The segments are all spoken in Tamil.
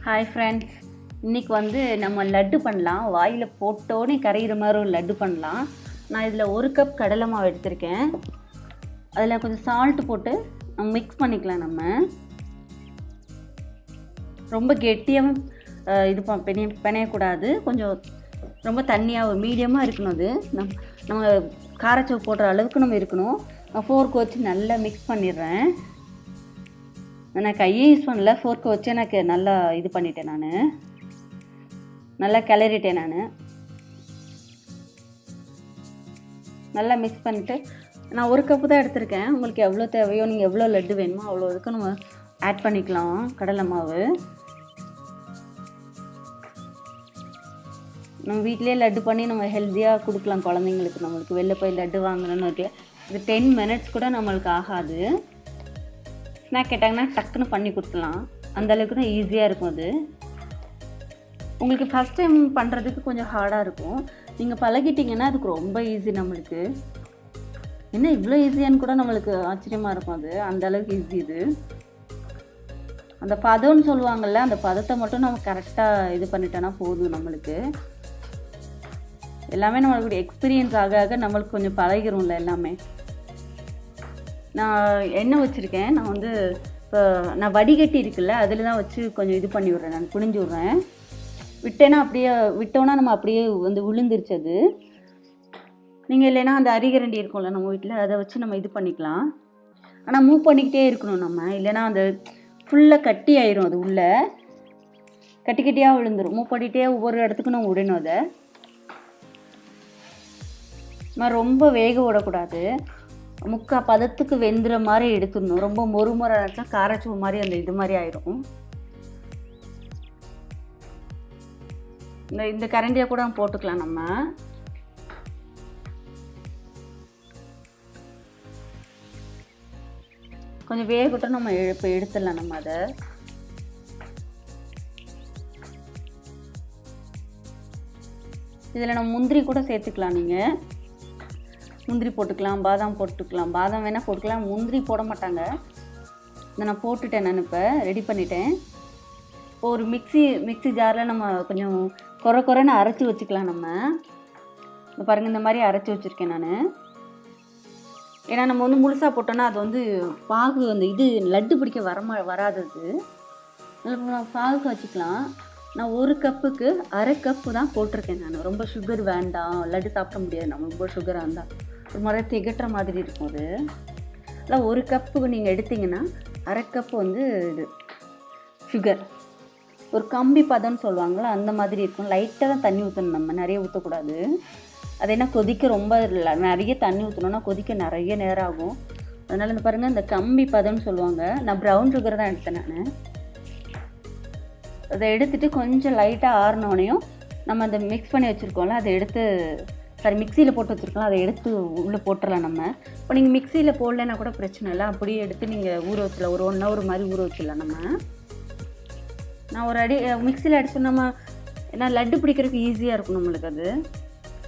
ஹாய் ஃப்ரெண்ட்ஸ், இன்றைக்கி வந்து நம்ம லட்டு பண்ணலாம். வாயில் போட்டோன்னே கரைகிற மாதிரி ஒரு லட்டு பண்ணலாம். நான் இதில் 1 கப் கடலை மாவு எடுத்திருக்கேன். அதில் கொஞ்சம் சால்ட்டு போட்டு மிக்ஸ் பண்ணிக்கலாம். நம்ம ரொம்ப கெட்டியாகவும் பிணையக்கூடாது, கொஞ்சம் ரொம்ப தண்ணியாக மீடியமாக இருக்கணும். அது நம்ம காரச்சவு போடுற அளவுக்கு நம்ம இருக்கணும். நான் ஃபோர்க்கு வச்சு நல்லா மிக்ஸ் பண்ணிடுறேன். நான் கையே யூஸ் பண்ணல, ஃபோர்க்கு வச்சு எனக்கு நல்லா இது பண்ணிட்டேன். நான் நல்லா கிளறிட்டேன். நல்லா மிக்ஸ் பண்ணிவிட்டு நான் 1 கப்பு தான் எடுத்திருக்கேன். உங்களுக்கு எவ்வளோ தேவையோ, நீங்கள் எவ்வளோ லட்டு வேணுமோ அவ்வளோ இதுக்கு நம்ம ஆட் பண்ணிக்கலாம் கடலை மாவு. நம்ம வீட்டிலே லட்டு பண்ணி நம்ம ஹெல்த்தியாக கொடுக்கலாம் குழந்தைங்களுக்கு. நம்மளுக்கு வெளில போய் லட்டு வாங்கணும்னு இருக்கு. இது 10 மினிட்ஸ் கூட நம்மளுக்கு ஆகாது. ஸ்நாக் கேட்டாங்கன்னா டக்குன்னு பண்ணி கொடுக்கலாம். அந்தளவுக்கு தான் ஈஸியாக இருக்கும். அது உங்களுக்கு ஃபஸ்ட் டைம் பண்ணுறதுக்கு கொஞ்சம் ஹார்டாக இருக்கும். நீங்கள் பழகிட்டிங்கன்னா அதுக்கு ரொம்ப ஈஸி. நம்மளுக்கு என்ன இவ்வளோ ஈஸியான்னு கூட நம்மளுக்கு ஆச்சரியமாக இருக்கும். அது அந்தளவுக்கு ஈஸி. இது அந்த பதம்னு சொல்லுவாங்கள்ல, அந்த பதத்தை மட்டும் நம்ம கரெக்டாக இது பண்ணிட்டோன்னா போதும். நம்மளுக்கு எல்லாமே நம்மளுக்கு எக்ஸ்பீரியன்ஸ் ஆக ஆக நம்மளுக்கு கொஞ்சம் பழகிரும்ல எல்லாமே. நான் எண்ணெய் வச்சுருக்கேன். நான் வந்து இப்போ நான் வடிகட்டி இருக்குல்ல, அதில் தான் வச்சு கொஞ்சம் இது பண்ணி விட்றேன். நான் புழிஞ்சு விட்றேன். விட்டோன்னா நம்ம அப்படியே வந்து விழுந்துருச்சு. அது நீங்கள் இல்லைன்னா அந்த அரிகரண்டி இருக்கும்ல நம்ம வீட்டில், அதை வச்சு நம்ம இது பண்ணிக்கலாம். ஆனால் மூவ் பண்ணிக்கிட்டே இருக்கணும் நம்ம, இல்லைன்னா அந்த ஃபுல்லாக கட்டி ஆயிரும். அது உள்ளே கட்டி கட்டியாக விழுந்துடும். மூவ் பண்ணிகிட்டே ஒவ்வொரு இடத்துக்கும் நம்ம விடணும். அதை நம்ம ரொம்ப வேக விடக்கூடாது. முக்கால் பதத்துக்கு வெந்துற மாதிரி எடுத்துடணும். ரொம்ப மொறுமுறை ஆச்சா காரச்சூ மாதிரி அந்த இது மாதிரி ஆயிடும். இந்த கரண்டியை கூட போட்டுக்கலாம். நம்ம கொஞ்சம் வேகட்டும், நம்ம இப்போ எடுத்துடலாம். நம்ம அதை இதில் நம்ம முந்திரி கூட சேர்த்துக்கலாம். நீங்கள் முந்திரி போட்டுக்கலாம், பாதாம் போட்டுக்கலாம். பாதாம் வேணால் போட்டுக்கலாம், முந்திரி போட மாட்டாங்க. இதை நான் போட்டுட்டேன். நான் இப்போ ரெடி பண்ணிட்டேன். இப்போ ஒரு மிக்ஸி ஜாரில் நம்ம கொஞ்சம் குறைன்னு அரைச்சி வச்சுக்கலாம். நம்ம இந்த பாருங்கள், இந்த மாதிரி அரைச்சி வச்சுருக்கேன் நான். ஏன்னா நம்ம வந்து முழுசாக போட்டோன்னா அது வந்து பாகு அந்த இது லட்டு பிடிக்க வராதது. பாகு வச்சுக்கலாம். நான் 1 கப்புக்கு 1/2 கப்பு தான் போட்டிருக்கேன். நான் ரொம்ப சுகர் வேண்டாம், லட்டு சாப்பிட முடியாது நம்ம ரொம்ப சுகராக இருந்தால், ஒரு மாதிரி திகட்டுற மாதிரி இருக்கும். அது இல்லை 1 கப்புக்கு நீங்கள் எடுத்திங்கன்னா 1/2 கப்பு வந்து இது சுகர். ஒரு கம்பி பதம்னு சொல்லுவாங்களா, அந்த மாதிரி இருக்கும். லைட்டாக தான் தண்ணி ஊற்றணும். நம்ம நிறைய ஊற்றக்கூடாது. அது என்ன கொதிக்க ரொம்ப நிறைய தண்ணி ஊற்றணுன்னா கொதிக்க நிறைய நேரம் ஆகும். அதனால் இந்த பாருங்கள், இந்த கம்பி பதம்னு சொல்லுவாங்க. நான் ப்ரௌன் சுகர் தான் எடுத்தேன். நான் அதை எடுத்துகிட்டு கொஞ்சம் லைட்டாக ஆறினோடனையும் நம்ம அந்த மிக்ஸ் பண்ணி வச்சுருக்கோம்ல, அதை எடுத்து மிக்சியில் போட்டு வச்சுருக்கலாம், அதை எடுத்து உள்ளே போட்டுடலாம். நம்ம இப்போ நீங்கள் மிக்சியில் போடலைன்னா கூட பிரச்சனை இல்லை, அப்படியே எடுத்து நீங்கள் ஊற வச்சிடலாம். ஒரு 1 hour மாதிரி ஊற வச்சிடலாம். நான் ஒரு அடி மிக்சியில் அடித்தோம். நம்ம ஏன்னா லட்டு பிடிக்கிறதுக்கு ஈஸியாக இருக்கும் நம்மளுக்கு. அது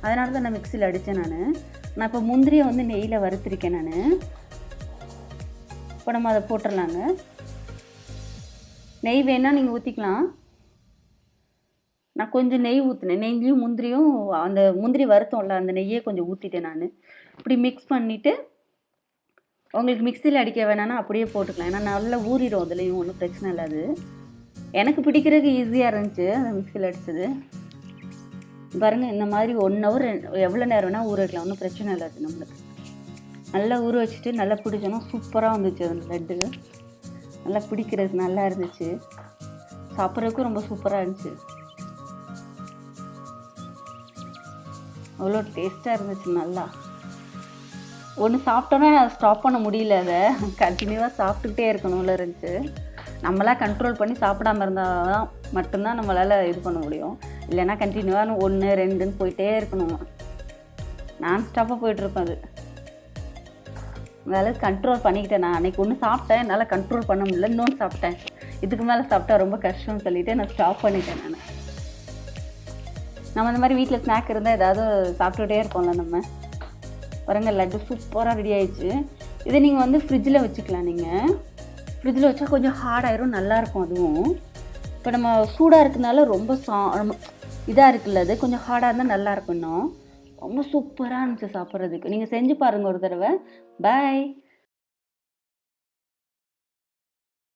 அதனால தான் நான் மிக்சியில் அடித்தேன். நான் இப்போ முந்திரியை வந்து நெய்யில் வறுத்திருக்கேன். நான் இப்போ நம்ம அதை போட்டுடலாங்க. நெய் வேணால் நீங்கள் ஊற்றிக்கலாம். நான் கொஞ்சம் நெய் ஊற்றினேன். நெய்யும் முந்திரியும் அந்த முந்திரி வறுத்தோம்ல, அந்த நெய்யே கொஞ்சம் ஊற்றிட்டேன். நான் இப்படி மிக்ஸ் பண்ணிவிட்டு உங்களுக்கு மிக்சியில் அடிக்க வேணான்னா அப்படியே போட்டுக்கலாம். ஏன்னா நல்லா ஊறிடும். அதுலேயும் ஒன்றும் பிரச்சனை இல்லை. அது எனக்கு பிடிக்கிறதுக்கு ஈஸியாக இருந்துச்சு அந்த மிக்சியில் அடித்தது. பாருங்கள், இந்த மாதிரி 1 hour எவ்வளோ நேரம் வேணால் ஊற வைக்கலாம், ஒன்றும் பிரச்சனை இல்லை. அது நம்மளுக்கு நல்லா ஊற வச்சுட்டு நல்லா பிடிச்சோன்னா சூப்பராக வந்துச்சு. அந்த லட்டு நல்லா பிடிக்கிறதுக்கு நல்லா இருந்துச்சு. சாப்பிட்றதுக்கும் ரொம்ப சூப்பராக இருந்துச்சு. அவ்வளோ டேஸ்ட்டாக இருந்துச்சு. நல்லா ஒன்று சாப்பிட்டோன்னா ஸ்டாப் பண்ண முடியல. அதை கண்டினியூவாக சாப்பிட்டுக்கிட்டே இருக்கணும்ல இருந்துச்சு. நம்மளாம் கண்ட்ரோல் பண்ணி சாப்பிடாமல் இருந்தால் தான் மட்டும்தான் நம்மளால் இது பண்ண முடியும். இல்லைன்னா கண்டினியூவாக 1 2ன்னு போயிட்டே இருக்கணும். நான் ஸ்டாப்பாக போயிட்டுருப்பேன். அது அதனால் கண்ட்ரோல் பண்ணிக்கிட்டேன். நான் அன்றைக்கி ஒன்று சாப்பிட்டேன், என்னால் கண்ட்ரோல் பண்ண முடியல. இன்னொன்று சாப்பிட்டேன். இதுக்கு மேலே சாப்பிட்டா ரொம்ப கஷ்டம்னு சொல்லிவிட்டு நான் ஸ்டாப் பண்ணிட்டேன். நம்ம இந்த மாதிரி வீட்டில் ஸ்நாக் இருந்தால் ஏதாவது சாப்பிட்டுக்கிட்டே இருப்போம்ல. நம்ம பாருங்கள், லட்டு சூப்பராக ரெடி ஆயிடுச்சு. இதை நீங்கள் வந்து ஃப்ரிட்ஜில் வச்சுக்கலாம். நீங்கள் ஃப்ரிட்ஜில் வச்சா கொஞ்சம் ஹார்ட் ஆயிரும், நல்லாயிருக்கும். அதுவும் இப்போ நம்ம சூடாக இருக்கிறதுனால ரொம்ப இதாக இருக்குல்ல, அது கொஞ்சம் ஹார்டாக இருந்தால் நல்லா இருக்கும். இன்னும் ரொம்ப சூப்பராக இருந்துச்சு சாப்பிட்றதுக்கு. நீங்கள் செஞ்சு பாருங்கள் ஒரு தடவை. பாய்.